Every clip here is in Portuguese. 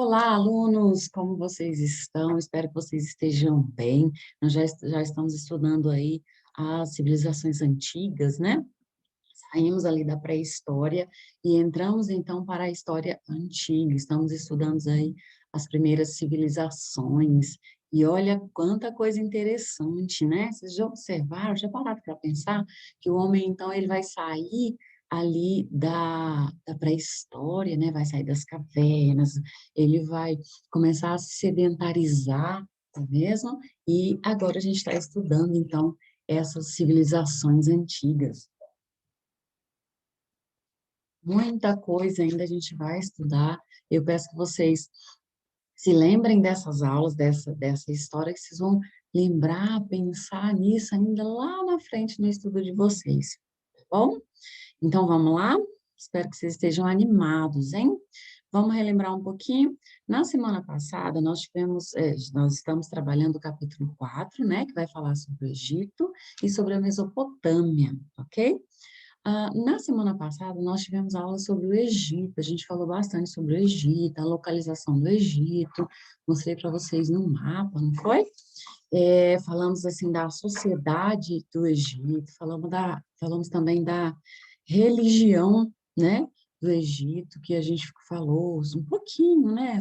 Olá, alunos, como vocês estão? Espero que vocês estejam bem. Nós já estamos estudando aí as civilizações antigas, né? Saímos ali da pré-história e entramos então para a história antiga. Estamos estudando aí as primeiras civilizações. E olha quanta coisa interessante, né? Vocês já observaram, já pararam para pensar que o homem então ele vai sair ali da pré-história, né? Vai sair das cavernas, ele vai começar a se sedentarizar, não é mesmo? E agora a gente está estudando então essas civilizações antigas. Muita coisa ainda a gente vai estudar. Eu peço que vocês se lembrem dessas aulas, dessa história, que vocês vão lembrar, pensar nisso ainda lá na frente no estudo de vocês, tá bom? Então, vamos lá? Espero que vocês estejam animados, hein? Vamos relembrar um pouquinho. Na semana passada, nós estamos trabalhando o capítulo 4, né, que vai falar sobre o Egito e sobre a Mesopotâmia, ok? Na semana passada, nós tivemos aula sobre o Egito, a gente falou bastante sobre o Egito, a localização do Egito, mostrei para vocês no mapa, não foi? Falamos, assim, da sociedade do Egito, falamos também da religião, né, do Egito, que a gente falou um pouquinho, né,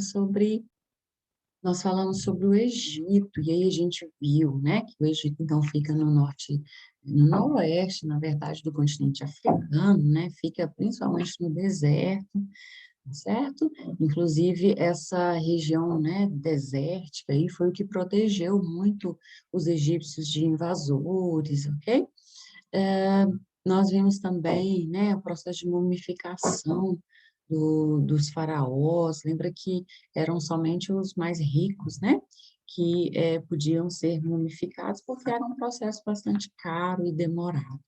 nós falamos sobre o Egito, e aí a gente viu, né, que o Egito, então, fica no norte, no noroeste, na verdade, do continente africano, né, fica principalmente no deserto, tá certo? Inclusive, essa região, né, desértica aí foi o que protegeu muito os egípcios de invasores, ok? É, Nós vimos também, né, o processo de mumificação dos faraós. Lembra que eram somente os mais ricos, né, que podiam ser mumificados, porque era um processo bastante caro e demorado.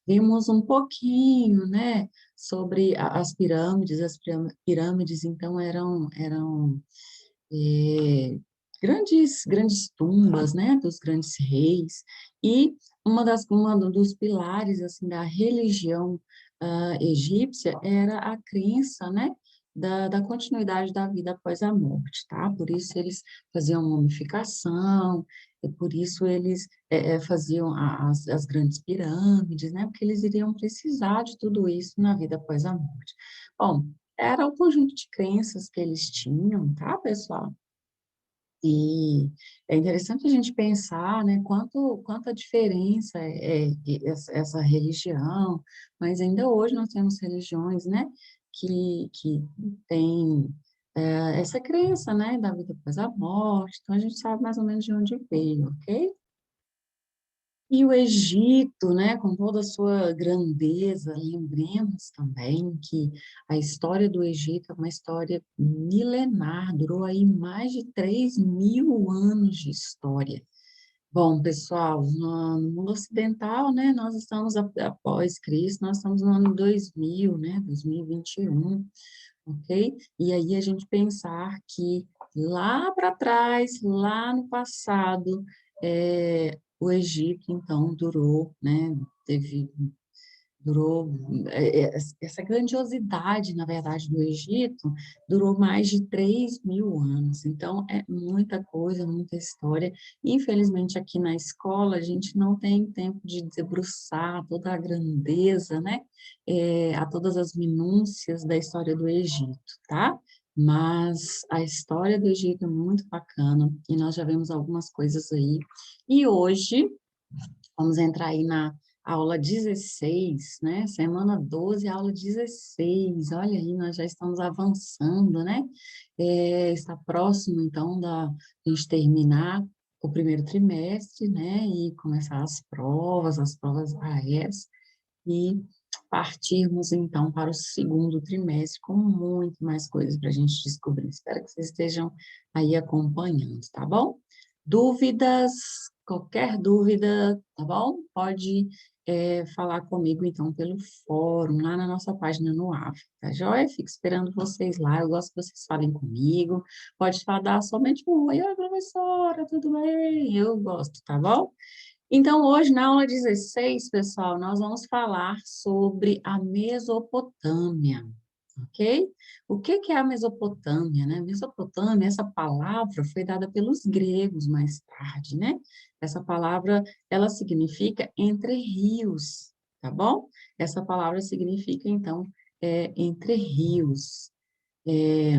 Vimos um pouquinho, né, sobre as pirâmides, então, eram grandes tumbas, né, dos grandes reis, e dos pilares, assim, da religião egípcia era a crença, né, da continuidade da vida após a morte, tá? Por isso eles faziam mumificação, e por isso eles faziam as grandes pirâmides, né, porque eles iriam precisar de tudo isso na vida após a morte. Bom, era o conjunto de crenças que eles tinham, tá, pessoal? E é interessante a gente pensar, né, quanta diferença essa religião, mas ainda hoje nós temos religiões, né, que têm essa crença, né, da vida após a morte, então a gente sabe mais ou menos de onde veio, ok? E o Egito, né, com toda a sua grandeza, lembremos também que a história do Egito é uma história milenar, durou aí mais de 3.000 anos de história. Bom, pessoal, no mundo ocidental, né, nós estamos após Cristo, nós estamos no ano 2000, né, 2021, ok? E aí a gente pensar que lá para trás, lá no passado, o Egito, então, durou, essa grandiosidade, na verdade, do Egito, durou mais de 3.000 anos. Então, é muita coisa, muita história. Infelizmente, aqui na escola, a gente não tem tempo de debruçar toda a grandeza, né? A todas as minúcias da história do Egito, tá? Mas a história do Egito é muito bacana e nós já vemos algumas coisas aí. E hoje, vamos entrar aí na aula 16, né? Semana 12, aula 16. Olha aí, nós já estamos avançando, né? Está próximo, então, da gente terminar o primeiro trimestre, né? E começar as provas AES, e partirmos, então, para o segundo trimestre com muito mais coisas para a gente descobrir. Espero que vocês estejam aí acompanhando, tá bom? Dúvidas, qualquer dúvida, tá bom? Pode falar comigo, então, pelo fórum, lá na nossa página no AF, tá joia? Fico esperando vocês lá, eu gosto que vocês falem comigo, pode falar somente um oi, professora, tudo bem? Eu gosto, tá bom? Então, hoje, na aula 16, pessoal, nós vamos falar sobre a Mesopotâmia. ok? O que que é a Mesopotâmia, né? Mesopotâmia, essa palavra foi dada pelos gregos mais tarde, né? Essa palavra, ela significa entre rios, tá bom? Essa palavra significa, então, entre rios. É,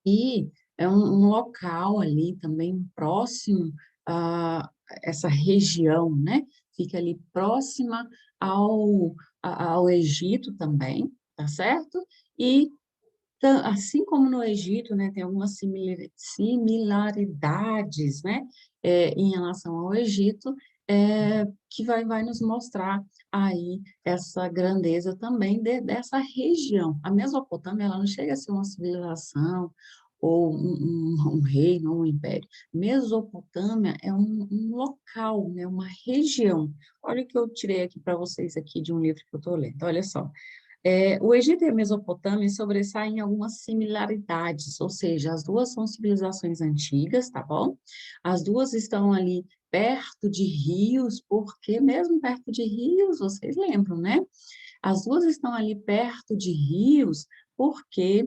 e é um local ali também próximo a essa região, né? Fica ali próxima ao Egito também, tá certo? E assim como no Egito, né, tem algumas similaridades, né, em relação ao Egito, que vai nos mostrar aí essa grandeza também dessa região. A Mesopotâmia, ela não chega a ser uma civilização ou um reino, ou um império. Mesopotâmia é um local, né, uma região. Olha o que eu tirei aqui para vocês aqui de um livro que eu estou lendo. Olha só. O Egito e a Mesopotâmia sobressaem em algumas similaridades, ou seja, as duas são civilizações antigas, tá bom? As duas estão ali perto de rios, porque mesmo perto de rios, vocês lembram, né? As duas estão ali perto de rios, porque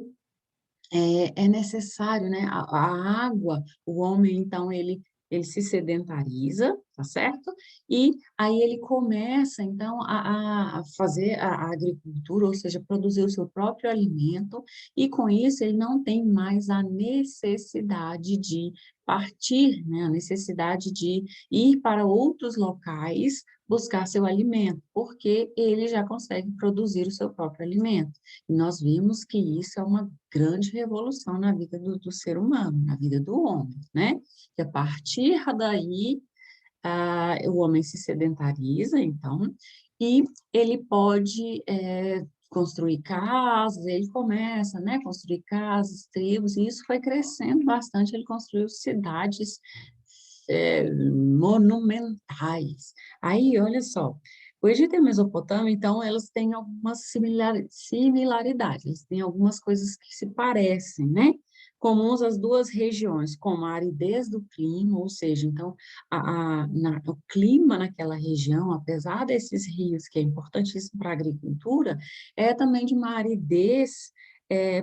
é necessário, né? A água, o homem, então, ele se sedentariza, tá certo? E aí ele começa, então, a fazer a agricultura, ou seja, produzir o seu próprio alimento, e com isso ele não tem mais a necessidade de partir, né? A necessidade de ir para outros locais buscar seu alimento, porque ele já consegue produzir o seu próprio alimento. E nós vimos que isso é uma grande revolução na vida do ser humano, na vida do homem, né? Que a partir daí, o homem se sedentariza, então, e ele pode construir casas, ele começa, né, construir casas, tribos, e isso foi crescendo bastante, ele construiu cidades monumentais. Aí, olha só, o Egito e a Mesopotâmia, então, elas têm algumas similaridades, eles têm algumas coisas que se parecem, né? Comuns às duas regiões, como a aridez do clima, ou seja, então, o clima naquela região, apesar desses rios, que é importantíssimo para a agricultura, é também de uma aridez,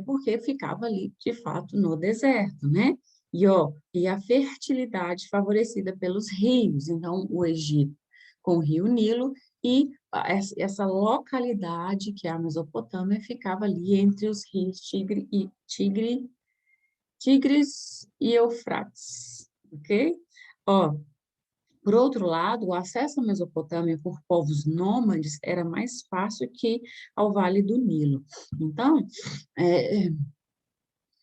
porque ficava ali, de fato, no deserto, né? E a fertilidade favorecida pelos rios, então, o Egito com o rio Nilo, e essa localidade, que é a Mesopotâmia, ficava ali entre os rios Tigres e Eufrates, ok? Ó, por outro lado, o acesso à Mesopotâmia por povos nômades era mais fácil que ao Vale do Nilo. Então, é,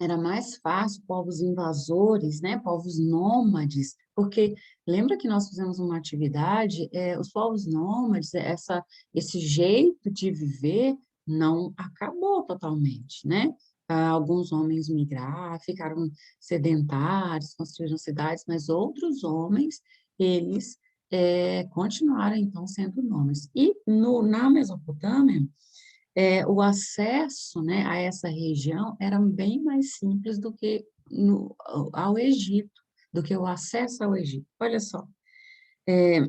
era mais fácil povos invasores, né, povos nômades, porque lembra que nós fizemos uma atividade, os povos nômades, esse jeito de viver não acabou totalmente, né? Alguns homens migraram, ficaram sedentários, construíram cidades, mas outros homens, eles continuaram, então, sendo nômades. E na Mesopotâmia, o acesso, né, a essa região era bem mais simples do que ao Egito, do que o acesso ao Egito. Olha só, é,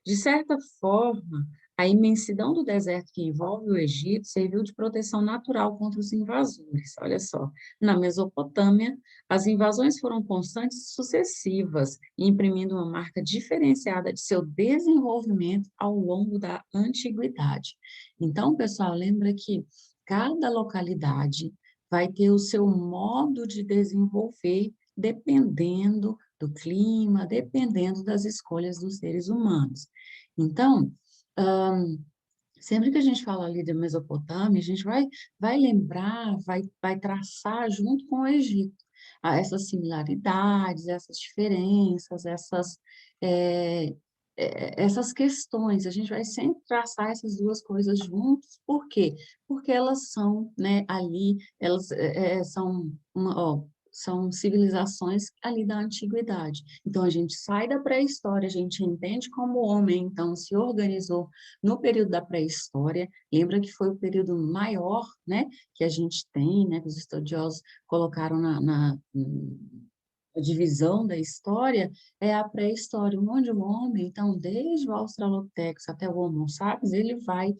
de certa forma, a imensidão do deserto que envolve o Egito serviu de proteção natural contra os invasores. Olha só, na Mesopotâmia, as invasões foram constantes e sucessivas, imprimindo uma marca diferenciada de seu desenvolvimento ao longo da antiguidade. Então, pessoal, lembra que cada localidade vai ter o seu modo de desenvolver dependendo do clima, dependendo das escolhas dos seres humanos. Então, sempre que a gente fala ali da Mesopotâmia, a gente vai lembrar, vai traçar junto com o Egito essas similaridades, essas diferenças, é, essas questões. A gente vai sempre traçar essas duas coisas juntos. Por quê? Porque elas são, né, ali, elas são são civilizações ali da antiguidade. Então, a gente sai da pré-história, a gente entende como o homem, então, se organizou no período da pré-história. Lembra que foi o período maior, né, que a gente tem, né, que os estudiosos colocaram a divisão da história é a pré-história, onde o homem, então, desde o Australopithecus até o Homo sapiens, ele vai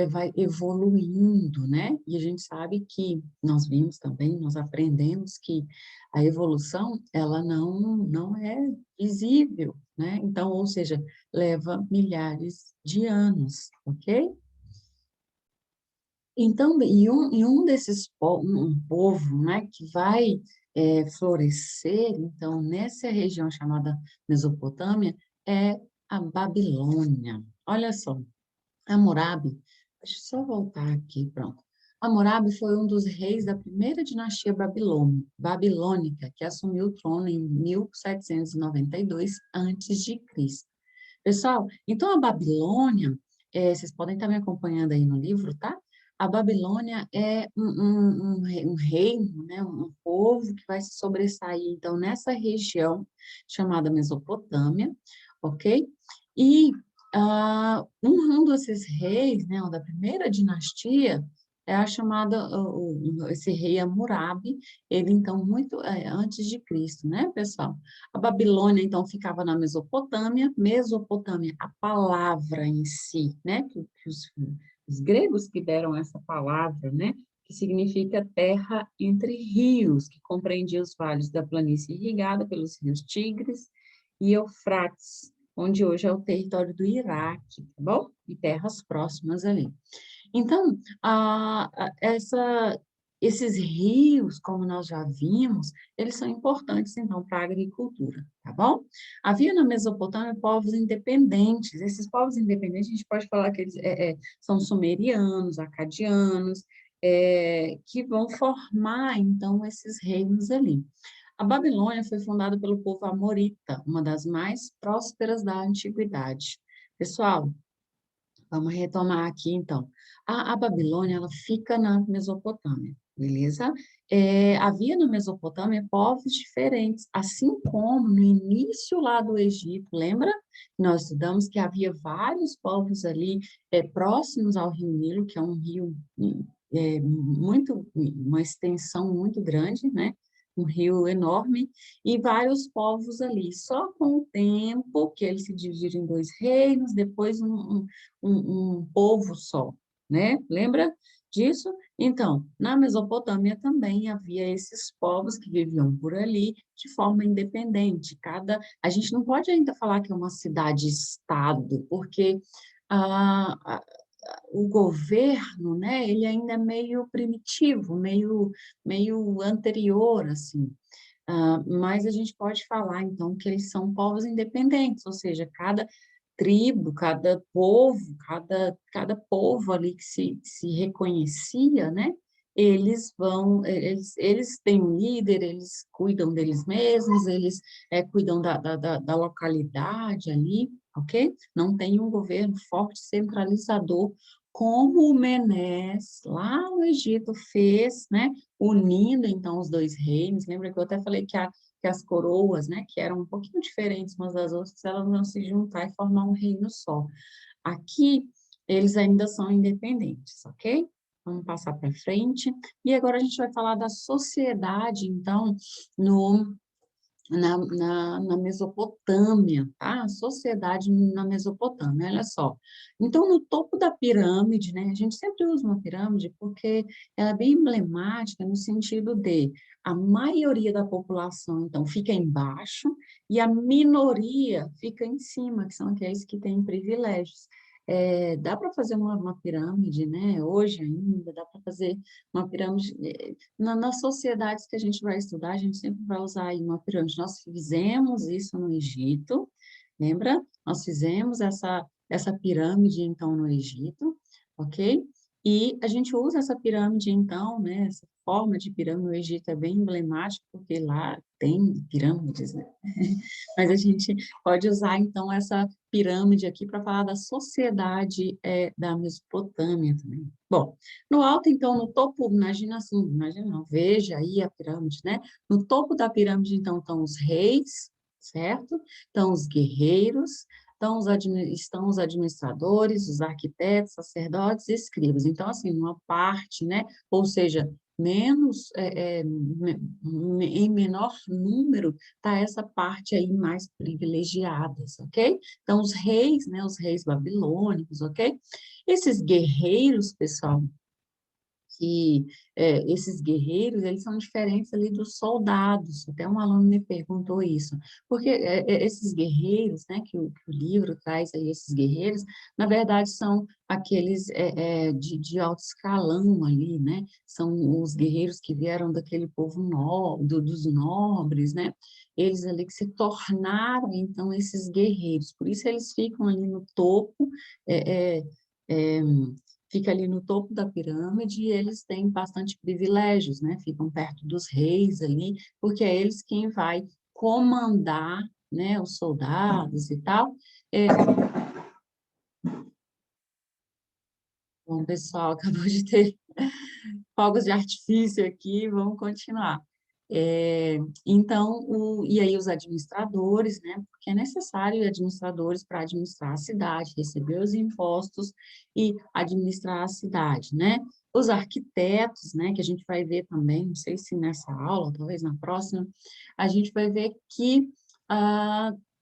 vai evoluindo, né? E a gente sabe que nós vimos também, nós aprendemos que a evolução, ela não é visível, né? Então, ou seja, leva milhares de anos, ok? Então, e um desses um povo, né, que vai florescer, então, nessa região chamada Mesopotâmia, é a Babilônia. Olha só, Hammurabi, deixa eu só voltar aqui, pronto. Hammurabi foi um dos reis da primeira dinastia babilônica, que assumiu o trono em 1792 a.C. Pessoal, então a Babilônia, vocês podem estar me acompanhando aí no livro, tá? A Babilônia é um reino, né? Um povo que vai se sobressair, então, nessa região chamada Mesopotâmia, ok? E um desses reis, né, da primeira dinastia, é a chamada, esse rei Hammurabi, ele, então, muito antes de Cristo, né, pessoal? A Babilônia, então, ficava na Mesopotâmia. Mesopotâmia, a palavra em si, né? Que os gregos que deram essa palavra, né? Que significa terra entre rios, que compreendia os vales da planície irrigada pelos rios Tigres e Eufrates, onde hoje é o território do Iraque, tá bom? E terras próximas ali. Então, esses rios, como nós já vimos, eles são importantes, então, para a agricultura, tá bom? Havia na Mesopotâmia povos independentes. Esses povos independentes, a gente pode falar que eles são sumerianos, acadianos, que vão formar, então, esses reinos ali. A Babilônia foi fundada pelo povo amorita, uma das mais prósperas da antiguidade. Pessoal, vamos retomar aqui, então. A Babilônia, ela fica na Mesopotâmia, beleza? Havia na Mesopotâmia povos diferentes, assim como no início lá do Egito, lembra? Nós estudamos que havia vários povos ali próximos ao Rio Nilo, que é um rio uma extensão muito grande, né? Um rio enorme, e vários povos ali. Só com o tempo que eles se dividiram em dois reinos, depois um povo só, né? Lembra disso? Então, na Mesopotâmia também havia esses povos que viviam por ali de forma independente. A gente não pode ainda falar que é uma cidade-estado, porque ah, ah, o governo, né, ele ainda é meio primitivo, meio anterior, assim. Mas a gente pode falar, então, que eles são povos independentes, ou seja, cada tribo, cada povo ali que se reconhecia, né? Eles têm um líder, eles cuidam deles mesmos, eles cuidam da localidade ali, ok? Não tem um governo forte, centralizador, como o Menés, lá no Egito, fez, né? Unindo, então, os dois reinos. Lembra que eu até falei que as coroas, né, que eram um pouquinho diferentes umas das outras, elas vão se juntar e formar um reino só. Aqui, eles ainda são independentes, ok? Vamos passar para frente. E agora a gente vai falar da sociedade, então, no na Mesopotâmia, tá? A sociedade na Mesopotâmia, olha só. Então, no topo da pirâmide, né? A gente sempre usa uma pirâmide porque ela é bem emblemática no sentido de a maioria da população, então, fica embaixo e a minoria fica em cima, que são aqueles que têm privilégios. Dá para fazer uma pirâmide, né? Hoje ainda dá para fazer uma pirâmide nas sociedades que a gente vai estudar, a gente sempre vai usar aí uma pirâmide. Nós fizemos isso no Egito, lembra? Nós fizemos essa pirâmide, então, no Egito, ok? E a gente usa essa pirâmide, então, né? Essa forma de pirâmide no Egito é bem emblemática, porque lá tem pirâmides, né? Mas a gente pode usar, então, essa pirâmide aqui para falar da sociedade da Mesopotâmia também. Bom, no alto, então, no topo, imagina assim, imagina não, veja aí a pirâmide, né? No topo da pirâmide, então, estão os reis, certo? Estão os guerreiros, estão os administradores, os arquitetos, sacerdotes e escribas. Então, assim, uma parte, né? Ou seja, menos, em menor número, está essa parte aí mais privilegiadas, ok? Então, os reis, né, os reis babilônicos, ok? Esses guerreiros, pessoal, que esses guerreiros, eles são diferentes ali dos soldados. Até um aluno me perguntou isso. Porque esses guerreiros, né, que o livro traz aí, esses guerreiros, na verdade são aqueles de alto escalão ali, né? São os guerreiros que vieram daquele povo dos nobres, né? Eles ali que se tornaram, então, esses guerreiros. Por isso eles ficam ali no topo, é, é, é, fica ali no topo da pirâmide e eles têm bastante privilégios, né? Ficam perto dos reis ali, porque é eles quem vai comandar, né, os soldados e tal. Bom, pessoal, acabou de ter fogos de artifício aqui, vamos continuar. Então, e aí os administradores, né, porque é necessário administradores para administrar a cidade, receber os impostos e administrar a cidade, né? Os arquitetos, né, que a gente vai ver também, não sei se nessa aula, talvez na próxima, a gente vai ver que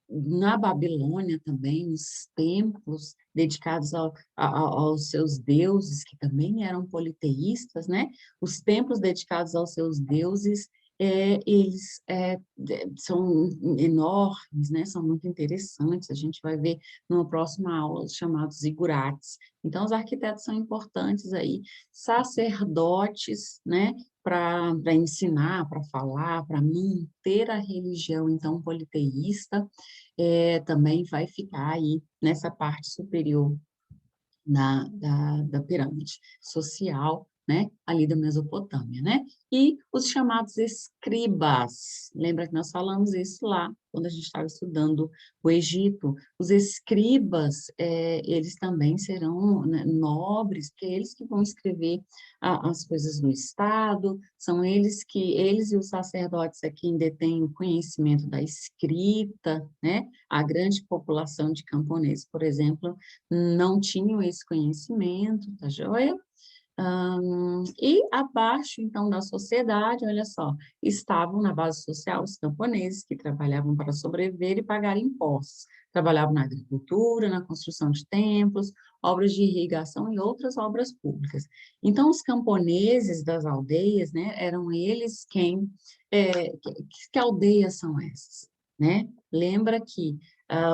na Babilônia também, os templos dedicados aos seus deuses, que também eram politeístas, né? Os templos dedicados aos seus deuses, eles são enormes, né? São muito interessantes. A gente vai ver numa próxima aula os chamados zigurates. Então, os arquitetos são importantes aí, sacerdotes, né? Para ensinar, para falar, para manter a religião, então, politeísta, também vai ficar aí nessa parte superior da pirâmide social, né, ali da Mesopotâmia, né? E os chamados escribas, lembra que nós falamos isso lá, quando a gente estava estudando o Egito, os escribas, eles também serão, né, nobres, porque é eles que vão escrever as coisas do Estado, são eles e os sacerdotes é quem detêm o conhecimento da escrita, né? A grande população de camponeses, por exemplo, não tinham esse conhecimento, tá joia? E abaixo, então, da sociedade, olha só, estavam na base social os camponeses que trabalhavam para sobreviver e pagar impostos. Trabalhavam na agricultura, na construção de templos, obras de irrigação e outras obras públicas. Então, os camponeses das aldeias, né, eram eles quem... que aldeias são essas, né? Lembra que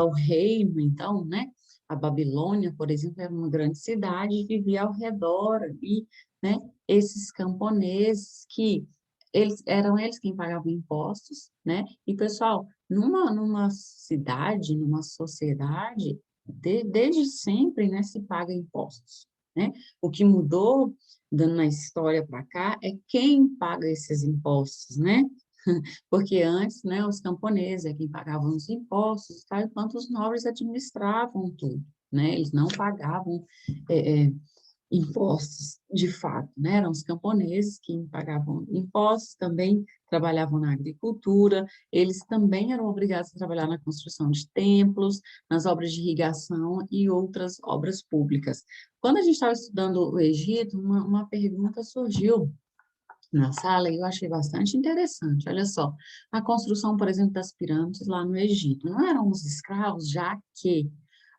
o reino, então, né, a Babilônia, por exemplo, era uma grande cidade e vivia ao redor ali, né? Esses camponeses que eram eles quem pagavam impostos, né? E, pessoal, numa cidade, numa sociedade, desde sempre, né, se paga impostos, né? O que mudou na história para cá é quem paga esses impostos, né? Porque antes, né, os camponeses é quem pagavam os impostos, tá? Enquanto os nobres administravam tudo, né? Eles não pagavam impostos, de fato, né? Eram os camponeses que pagavam impostos, também trabalhavam na agricultura, eles também eram obrigados a trabalhar na construção de templos, nas obras de irrigação e outras obras públicas. Quando a gente estava estudando o Egito, uma pergunta surgiu na sala e eu achei bastante interessante. Olha só, a construção, por exemplo, das pirâmides lá no Egito, não eram os escravos, já que,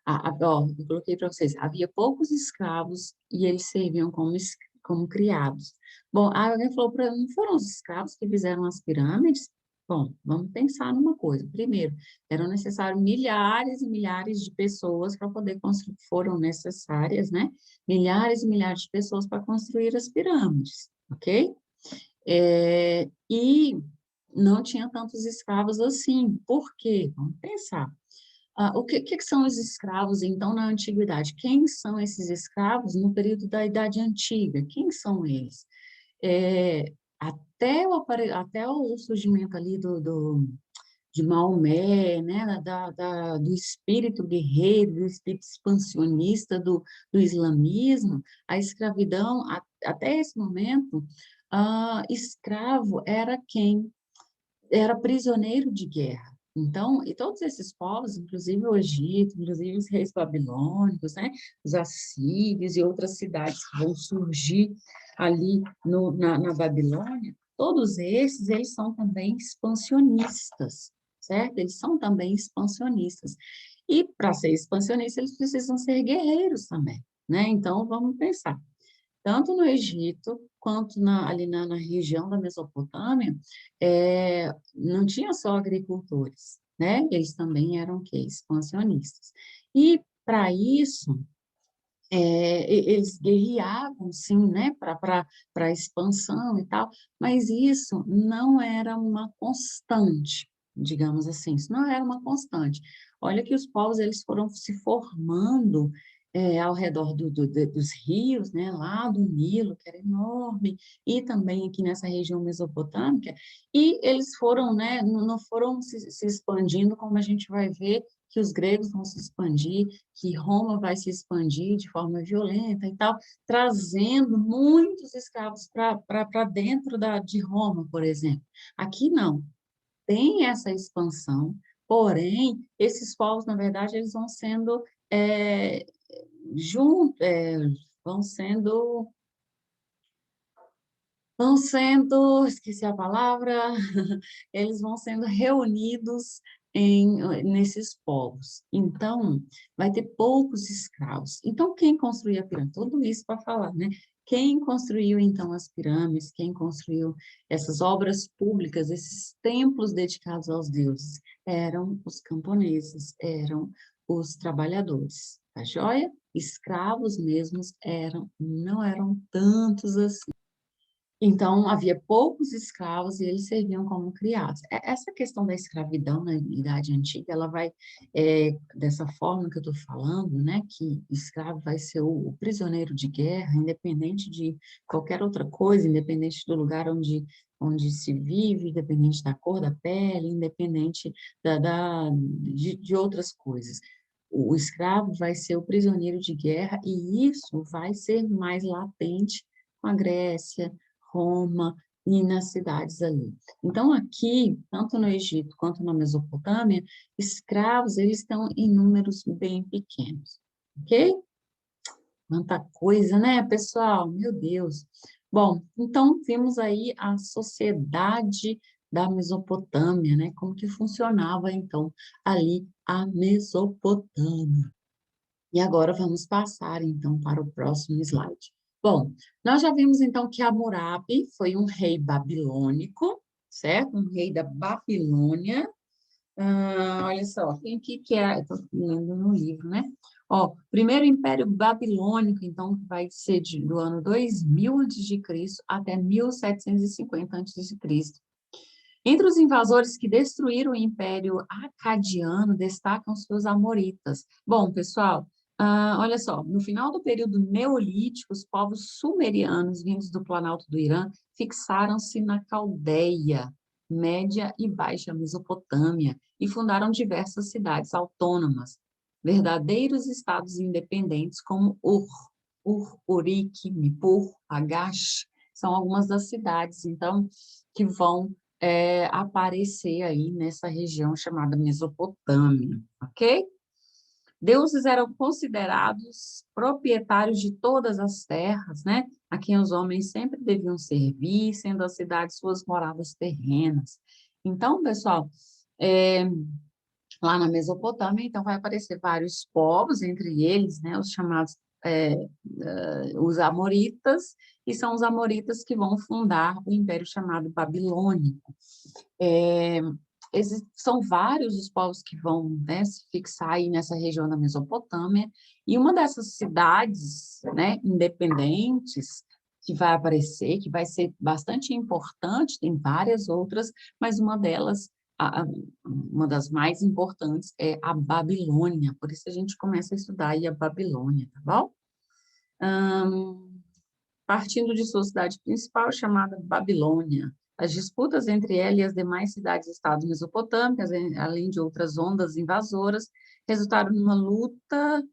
ó, eu coloquei para vocês, havia poucos escravos e eles serviam como criados. Bom, aí alguém falou para mim, não foram os escravos que fizeram as pirâmides? Bom, vamos pensar numa coisa. Primeiro, eram necessários milhares e milhares de pessoas para poder construir, foram necessárias, né? Milhares e milhares de pessoas para construir as pirâmides, ok? E não tinha tantos escravos assim. Por quê? Vamos pensar. O que são os escravos, então, na antiguidade? Quem são esses escravos no período da Idade Antiga? Quem são eles? Até o surgimento ali de Maomé, né, do espírito guerreiro, do espírito expansionista do islamismo, a escravidão, até esse momento, escravo era quem era prisioneiro de guerra, Então, e todos esses povos, inclusive o Egito, inclusive os reis babilônicos, né, os assírios e outras cidades que vão surgir ali na Babilônia, todos esses, eles são também expansionistas, certo? Eles são também expansionistas. E para ser expansionista, eles precisam ser guerreiros também, né? Então, vamos pensar. Tanto no Egito, quanto ali na região da Mesopotâmia, não tinha só agricultores, né? Eles também eram o quê? Expansionistas. E, para isso, eles guerreavam, sim, né, para expansão e tal, mas isso não era uma constante, digamos assim, isso não era uma constante. Olha que os povos, eles foram se formando ao redor dos rios, né, lá do Nilo, que era enorme, e também aqui nessa região mesopotâmica, e eles foram, né, não foram se expandindo como a gente vai ver que os gregos vão se expandir, que Roma vai se expandir de forma violenta e tal, trazendo muitos escravos para dentro de Roma, por exemplo. Aqui não, tem essa expansão, porém, esses povos, na verdade, eles vão sendo é, vão sendo, esqueci a palavra, eles vão sendo reunidos nesses povos. Então, vai ter poucos escravos. Então, quem construiu a pirâmide? Tudo isso para falar, né? Quem construiu, então, as pirâmides? Quem construiu essas obras públicas, esses templos dedicados aos deuses? Eram os camponeses, eram os trabalhadores. Tá joia? Escravos mesmos não eram tantos assim. Então, havia poucos escravos e eles serviam como criados. Essa questão da escravidão na Idade Antiga, ela vai, dessa forma que eu estou falando, né, que escravo vai ser o prisioneiro de guerra, independente de qualquer outra coisa, independente do lugar onde se vive, independente da cor da pele, independente de outras coisas. O escravo vai ser o prisioneiro de guerra e isso vai ser mais latente com a Grécia, Roma e nas cidades ali. Então, aqui, tanto no Egito quanto na Mesopotâmia, escravos, eles estão em números bem pequenos, ok? Quanta coisa, né, pessoal? Meu Deus. Bom, então, vimos aí a sociedade da Mesopotâmia, né? Como que funcionava, então, ali a Mesopotâmia. E agora vamos passar, então, para o próximo slide. Bom, nós já vimos, então, que Hammurabi foi um rei babilônico, certo? Um rei da Babilônia. Olha só, tem aqui que é, estou lendo no livro, né? Ó, primeiro Império Babilônico, então, vai ser do ano 2000 a.C. até 1750 a.C. Entre os invasores que destruíram o Império Acadiano, destacam os amoritas. Bom, pessoal, olha só, no final do período neolítico, os povos sumerianos vindos do Planalto do Irã fixaram-se na Caldeia, Média e Baixa Mesopotâmia e fundaram diversas cidades autônomas, verdadeiros estados independentes como Urik, Nippur, Agash, são algumas das cidades, então, que vão aparecer aí nessa região chamada Mesopotâmia, ok? Deuses eram considerados proprietários de todas as terras, né? A quem os homens sempre deviam servir, sendo as cidades suas moradas terrenas. Então, pessoal, lá na Mesopotâmia, então, vai aparecer vários povos, entre eles, né, os chamados os amoritas, e são os amoritas que vão fundar o império chamado babilônico. São vários os povos que vão, né, se fixar aí nessa região da Mesopotâmia, e uma dessas cidades, né, independentes, que vai aparecer, que vai ser bastante importante, tem várias outras, mas uma delas, uma das mais importantes é a Babilônia, por isso a gente começa a estudar aí a Babilônia, tá bom? Partindo de sua cidade principal, chamada Babilônia. As disputas entre ela e as demais cidades-estados mesopotâmicas, além de outras ondas invasoras, resultaram numa luta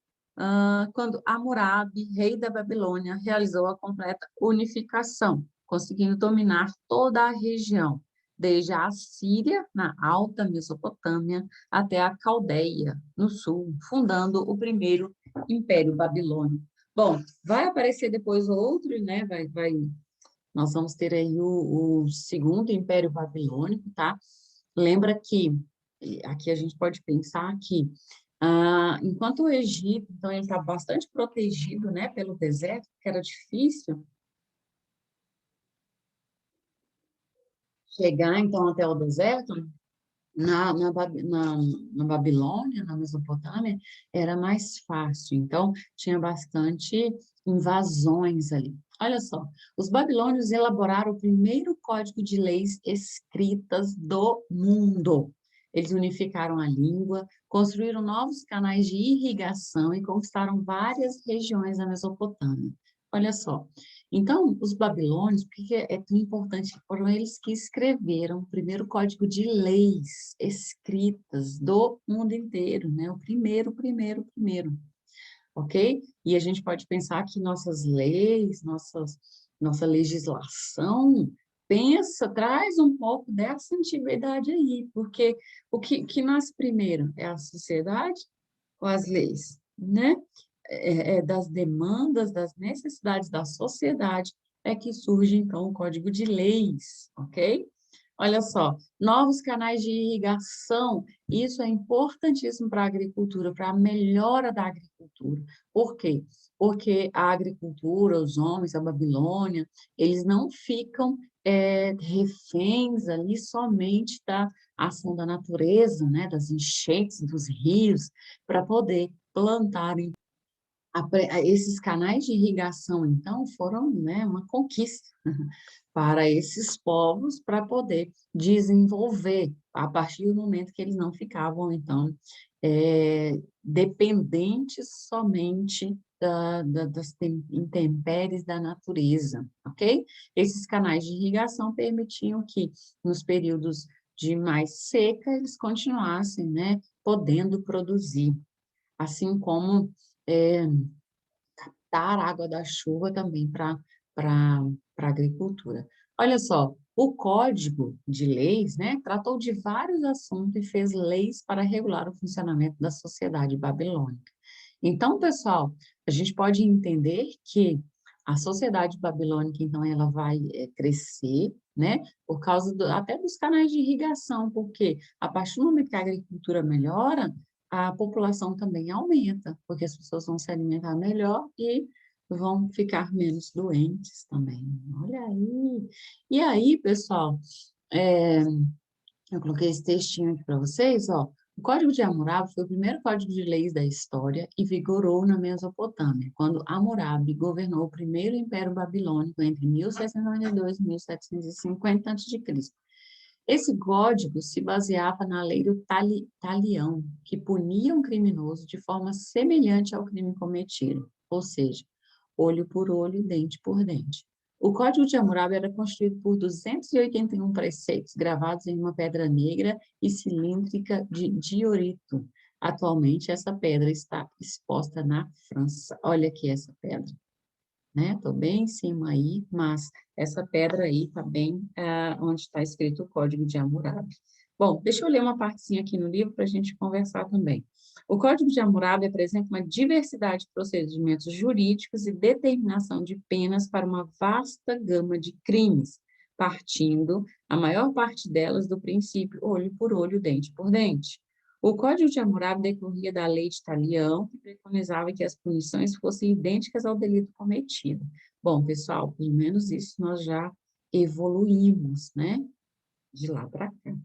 quando Hammurabi, rei da Babilônia, realizou a completa unificação, conseguindo dominar toda a região. desde a Assíria, na Alta Mesopotâmia, até a Caldeia, no sul, fundando o primeiro Império Babilônico. Bom, vai aparecer depois outro, né? Nós vamos ter aí o segundo Império Babilônico, tá? Lembra que aqui a gente pode pensar que enquanto o Egito, então, ele está bastante protegido, né, pelo deserto, que era difícil chegar, então, até o deserto, na Babilônia, na Mesopotâmia, era mais fácil. Então, tinha bastante invasões ali. Olha só, os babilônios elaboraram o primeiro código de leis escritas do mundo. Eles unificaram a língua, construíram novos canais de irrigação e conquistaram várias regiões da Mesopotâmia. Olha só, então, os babilônios, por que é tão importante? Foram eles que escreveram o primeiro código de leis escritas do mundo inteiro, né? O primeiro, ok? E a gente pode pensar que nossas leis, nossa legislação, traz um pouco dessa antiguidade aí, porque o que nasce primeiro é a sociedade ou as leis, né? Das demandas, das necessidades da sociedade, é que surge, então, o Código de Leis, ok? Olha só, novos canais de irrigação, isso é importantíssimo para a agricultura, para a melhora da agricultura. Por quê? Porque a agricultura, os homens, a Babilônia, eles não ficam reféns ali somente da ação da natureza, né, das enchentes, dos rios, para poder plantar esses canais de irrigação, então, foram, né, uma conquista para esses povos para poder desenvolver, a partir do momento que eles não ficavam, então, dependentes somente das intempéries da natureza, ok? Esses canais de irrigação permitiam que, nos períodos de mais seca, eles continuassem, né, podendo produzir, assim como é, dar água da chuva também para a agricultura. Olha só, o Código de Leis, né, tratou de vários assuntos e fez leis para regular o funcionamento da sociedade babilônica. Então, pessoal, a gente pode entender que a sociedade babilônica, então, ela vai crescer, né, por causa até dos canais de irrigação, porque a partir do momento que a agricultura melhora, a população também aumenta, porque as pessoas vão se alimentar melhor e vão ficar menos doentes também. Olha aí. E aí, pessoal, é, eu coloquei esse textinho aqui para vocês, ó. O Código de Hammurabi foi o primeiro código de leis da história e vigorou na Mesopotâmia, quando Hammurabi governou o primeiro Império Babilônico entre 1792 e 1750 a.C. Esse código se baseava na lei do talião, que punia um criminoso de forma semelhante ao crime cometido, ou seja, olho por olho, dente por dente. O Código de Hammurabi era constituído por 281 preceitos gravados em uma pedra negra e cilíndrica de diorito. Atualmente, essa pedra está exposta na França. Olha aqui essa pedra, né? Estou bem em cima aí, mas essa pedra aí está bem onde está escrito o Código de Hammurabi. Bom, deixa eu ler uma partezinha aqui no livro para a gente conversar também. O Código de Hammurabi apresenta uma diversidade de procedimentos jurídicos e determinação de penas para uma vasta gama de crimes, partindo, a maior parte delas, do princípio olho por olho, dente por dente. O Código de Hammurabi decorria da lei de Talião, que preconizava que as punições fossem idênticas ao delito cometido. Bom, pessoal, pelo menos isso nós já evoluímos, né? De lá para cá.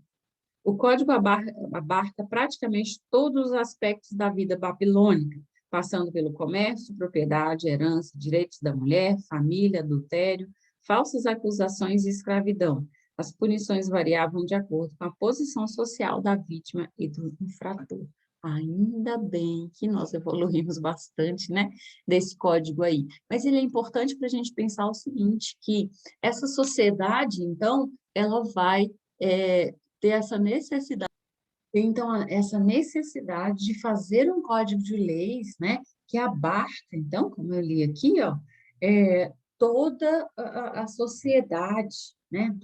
O código abarca praticamente todos os aspectos da vida babilônica, passando pelo comércio, propriedade, herança, direitos da mulher, família, adultério, falsas acusações e escravidão. As punições variavam de acordo com a posição social da vítima e do infrator. Ainda bem que nós evoluímos bastante, né, desse código aí. Mas ele é importante para a gente pensar o seguinte, que essa sociedade, então, ela vai ter essa necessidade, então, essa necessidade de fazer um código de leis, né, que abarca, então, como eu li aqui, ó, toda a sociedade, né?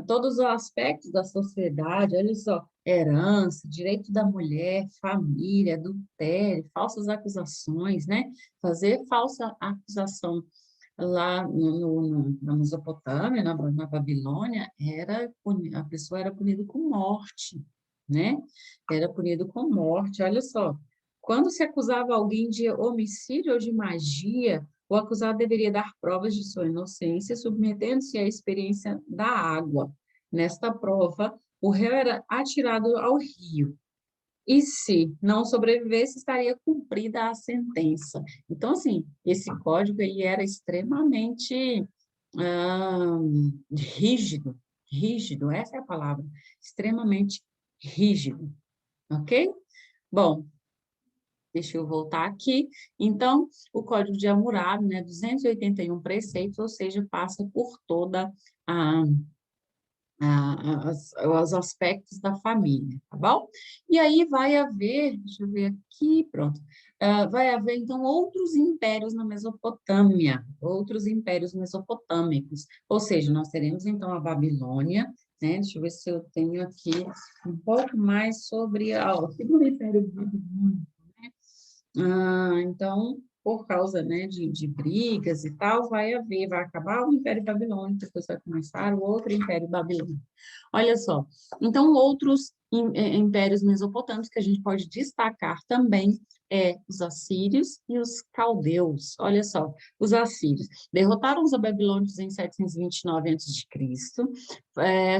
Todos os aspectos da sociedade, olha só, herança, direito da mulher, família, adultério, falsas acusações, né? Fazer falsa acusação lá na Mesopotâmia, na Babilônia, a pessoa era punida com morte, né? Era punido com morte. Olha só, quando se acusava alguém de homicídio ou de magia, o acusado deveria dar provas de sua inocência, submetendo-se à experiência da água. Nesta prova, o réu era atirado ao rio. E se não sobrevivesse, estaria cumprida a sentença. Então, assim, esse código ele era extremamente ah, rígido, rígido, essa é a palavra, extremamente rígido, ok? Bom, deixa eu voltar aqui. Então, o Código de Hammurabi, né, 281 preceitos, ou seja, passa por toda a os aspectos da família, tá bom? E aí vai haver, deixa eu ver aqui, pronto, vai haver, então, outros impérios na Mesopotâmia, outros impérios mesopotâmicos, ou seja, nós teremos, então, a Babilônia, né? Deixa eu ver se eu tenho aqui um pouco mais sobre o segundo império babilônico, né? Então, por causa, né, de brigas e tal, vai acabar o Império Babilônico, depois vai começar o outro Império Babilônico. Olha só, então outros impérios mesopotâmicos que a gente pode destacar também os assírios e os caldeus. Olha só, os assírios derrotaram os babilônicos em 729 a.C.,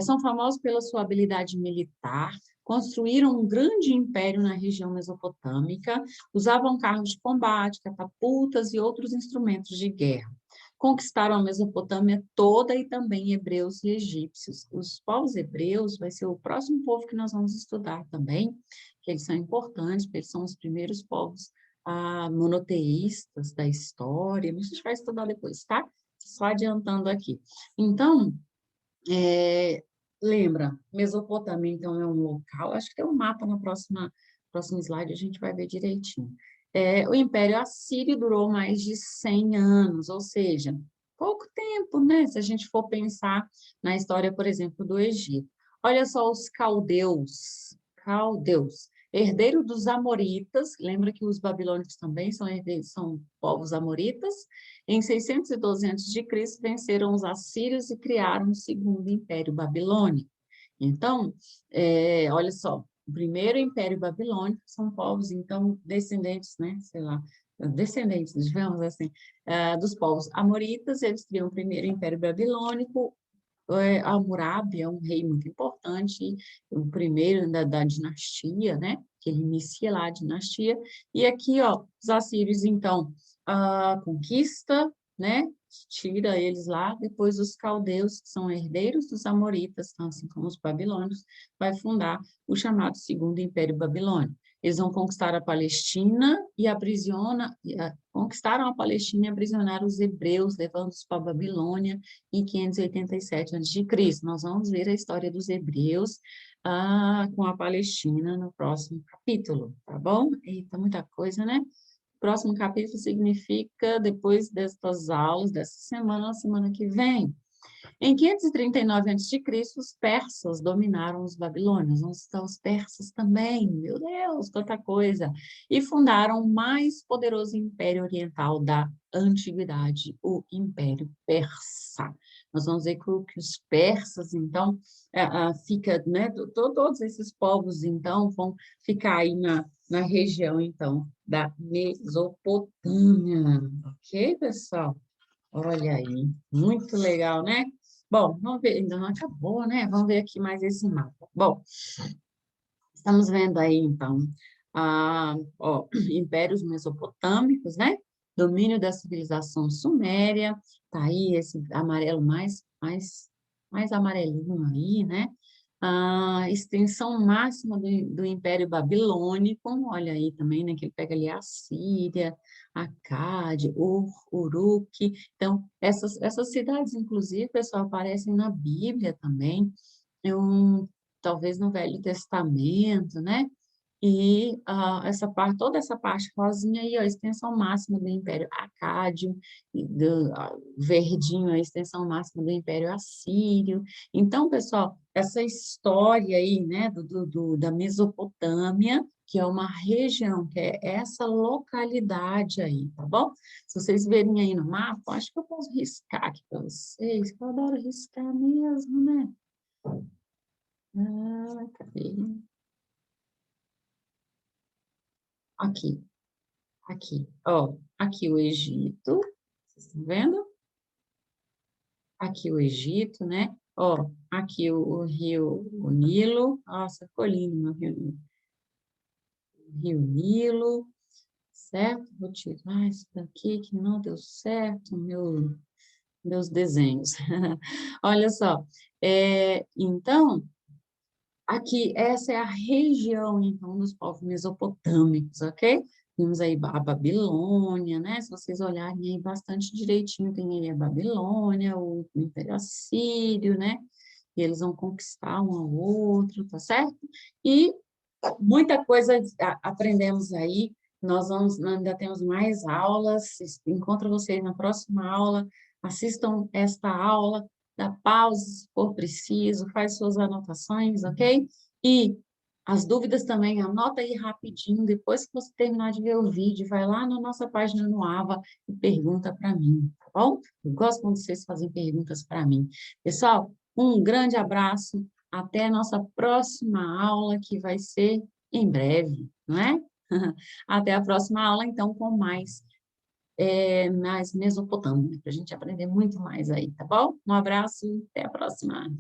são famosos pela sua habilidade militar, construíram um grande império na região mesopotâmica, usavam carros de combate, catapultas e outros instrumentos de guerra. Conquistaram a Mesopotâmia toda e também hebreus e egípcios. Os povos hebreus vai ser o próximo povo que nós vamos estudar também, que eles são importantes, porque eles são os primeiros povos monoteístas da história, mas a gente vai estudar depois, tá? Só adiantando aqui. Então, lembra, Mesopotâmia, então, é um local, acho que tem um mapa na próximo slide, a gente vai ver direitinho. O Império Assírio durou mais de 100 anos, ou seja, pouco tempo, né? Se a gente for pensar na história, por exemplo, do Egito. Olha só os caldeus, herdeiro dos amoritas, lembra que os babilônicos também são herdeiros, são povos amoritas, em 612 a.C., venceram os assírios e criaram o segundo Império Babilônico. Então, olha só, o primeiro Império Babilônico são povos, então, descendentes, né, sei lá, descendentes, digamos assim, dos povos amoritas, eles criam o primeiro Império Babilônico. Hammurabi é um rei muito importante, o primeiro da dinastia, né, que ele inicia lá a dinastia, e aqui, ó, os assírios, então, a conquista, né, tira eles lá, depois os caldeus, que são herdeiros dos amoritas, assim como os babilônios, vai fundar o chamado Segundo Império Babilônico. Eles vão conquistar a Palestina e conquistaram a Palestina e aprisionaram os hebreus, levando-os para a Babilônia em 587 a.C. Nós vamos ver a história dos hebreus com a Palestina no próximo capítulo, tá bom? Eita, muita coisa, né? Próximo capítulo significa depois destas aulas, dessa semana, a semana que vem. Em 539 a.C., os persas dominaram os babilônios. Onde estão os persas também? Meu Deus, quanta coisa! E fundaram o mais poderoso império oriental da antiguidade, o Império Persa. Nós vamos ver que os persas, então, fica, né, todos esses povos, então, vão ficar aí na região, então, da Mesopotâmia. Ok, pessoal? Olha aí, muito legal, né? Bom, vamos ver, ainda não acabou, né? Vamos ver aqui mais esse mapa. Bom, estamos vendo aí, então, impérios mesopotâmicos, né? Domínio da civilização suméria, tá aí esse amarelo mais amarelinho aí, né? A extensão máxima do Império Babilônico, olha aí também, né, que ele pega ali a Síria, Accad, Uruk. Então, essas cidades, inclusive, pessoal, aparecem na Bíblia também, talvez no Velho Testamento, né? E toda essa parte rosinha aí, ó, a extensão máxima do Império Acádio, e verdinho, a extensão máxima do Império Assírio. Então, pessoal, essa história aí, né, da Mesopotâmia, que é uma região, que é essa localidade aí, tá bom? Se vocês verem aí no mapa, acho que eu posso riscar aqui para vocês, que eu adoro riscar mesmo, né? Cadê? Aqui. Aqui, ó, aqui o Egito, vocês estão vendo? Aqui o Egito, né? Ó, aqui o rio, o Nilo, nossa, ficou lindo meu rio Nilo. Rio Nilo, certo? Vou tirar isso daqui que não deu certo, meus desenhos. Olha só, então, aqui, essa é a região, então, dos povos mesopotâmicos, ok? Temos aí a Babilônia, né? Se vocês olharem aí bastante direitinho, tem aí a Babilônia, o Império Assírio, né? E eles vão conquistar um ao outro, tá certo? E muita coisa aprendemos aí. Nós ainda temos mais aulas. Encontro vocês na próxima aula. Assistam esta aula, dá pausa se for preciso, faz suas anotações, ok? E as dúvidas também, anota aí rapidinho, depois que você terminar de ver o vídeo, vai lá na nossa página no AVA e pergunta para mim, tá bom? Eu gosto quando vocês fazem perguntas para mim. Pessoal, um grande abraço, até a nossa próxima aula, que vai ser em breve, não é? Até a próxima aula, então, com mais Mesopotâmia, para a gente aprender muito mais aí, tá bom? Um abraço, até a próxima.